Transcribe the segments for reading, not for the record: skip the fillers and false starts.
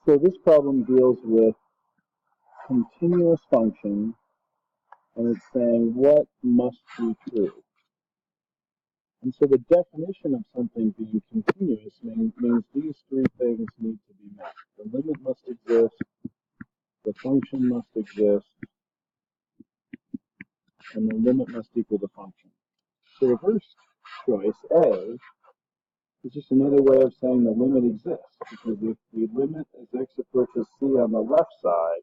So this problem deals with continuous functions, and it's saying what must be true. And so the definition of something being continuous means these three things need to be met. The limit must exist, the function must exist, and the limit must equal the function. So the first choice, A, is just another way of saying the limit exists, because if the limit as x approaches c on the left side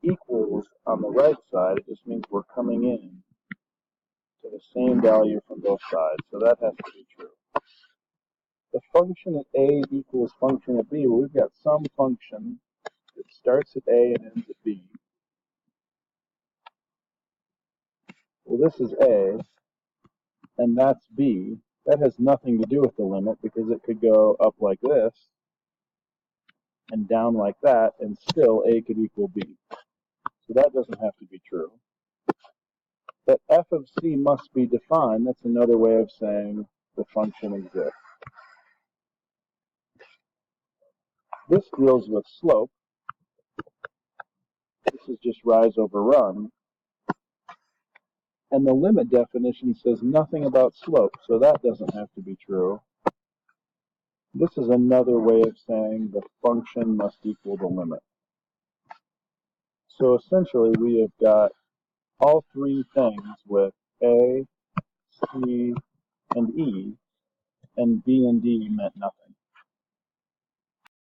equals on the right side, it just means we're coming in to the same value from both sides. So that has to be true. The function at A equals function at B. Well, we've got some function that starts at A and ends at B. Well, this is A, and that's B. That has nothing to do with the limit because it could go up like this and down like that, and still A could equal B. So that doesn't have to be true. But f of c must be defined. That's another way of saying the function exists. This deals with slope. This is just rise over run. And the limit definition says nothing about slope, so that doesn't have to be true. This is another way of saying the function must equal the limit. So essentially we have got all three things with A, C, and E, and B and D meant nothing.